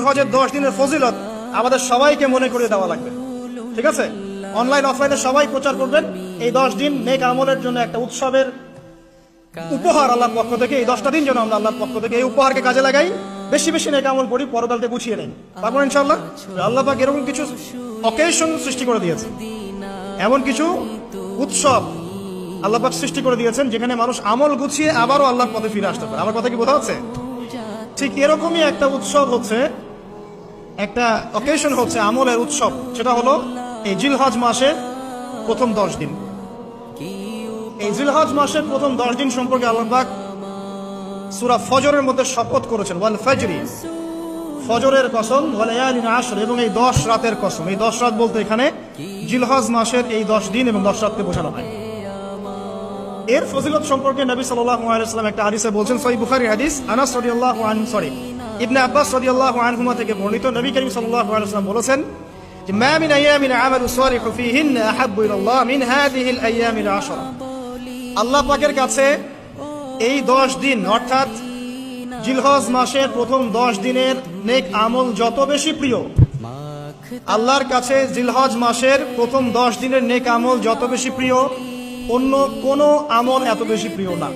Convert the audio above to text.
হজের 10 দিনের ফজিলত আমাদের সবাইকে মনে করে দেওয়া লাগবে, ঠিক আছে? অনলাইন অফলাইনে সবাই প্রচার করবেন। এই 10 দিন নেক আমলের জন্য একটা উৎসবের উপহার আল্লাহর পক্ষ থেকে। এই 10টা দিন যেন আমরা আল্লাহর পক্ষ থেকে এই উপহারকে কাজে লাগাই, বেশি বেশি নেক আমল করি, পরকালকে গুছিয়ে নেই। তারপর ইনশাআল্লাহ আল্লাহ পাক এরকম কিছু অকেশন সৃষ্টি করে দিয়েছে, এমন কিছু উৎসব আল্লাহ পাক সৃষ্টি করে দিয়েছেন যেখানে মানুষ আমল গুছিয়ে আবারও আল্লাহর পথে ফিরে আসতে পারে। আমার কথা কি বোঝা যাচ্ছে? ঠিক এরকমই একটা উৎসব হচ্ছে, একটা অকেশন হচ্ছে আমলের উৎসব, সেটা হলো এই জিলহজ মাসের প্রথম 10 দিন। এই জিলহজ মাসের প্রথম 10 দিন সম্পর্কে আল্লাহ পাক সূরা ফজরের মধ্যে শপথ করেছেন, ওয়াল ফাজরি, ফজরের কসম, ওয়াল লায়ালিন আশর, এবং এই 10 রাতের কসম। এই 10 রাত বলতে এখানে জিলহজ মাসের এই 10 দিন এবং 10 রাতকে বোঝানো হয়। এর ফজিলত সম্পর্কে নবী সাল্লাল্লাহু আলাইহি ওয়াসাল্লাম একটা হাদিসে বলছেন, সহিহ বুখারীর হাদিস, আনাস রাদিয়াল্লাহু আনহু ইবনে আব্বাস রাদিয়াল্লাহু আনহুমা থেকে বর্ণিত, নবী করিম সাল্লাল্লাহু আলাইহি ওয়াসাল্লাম বলেছেন যে মা মিন আইয়ামিন আমালু সালিহু ফীহিন্না আহাব্বু ইলাল্লাহ মিন হাযিহিল আইয়ামিল আশরা। আল্লাহ পাকের কাছে এই 10 দিন অর্থাৎ জিলহজ মাসের প্রথম 10 দিনের নেক আমল যত বেশি প্রিয়, আল্লাহর কাছে জিলহজ মাসের প্রথম 10 দিনের নেক আমল যত বেশি প্রিয়, অন্য কোনো আমল এত বেশি প্রিয় না।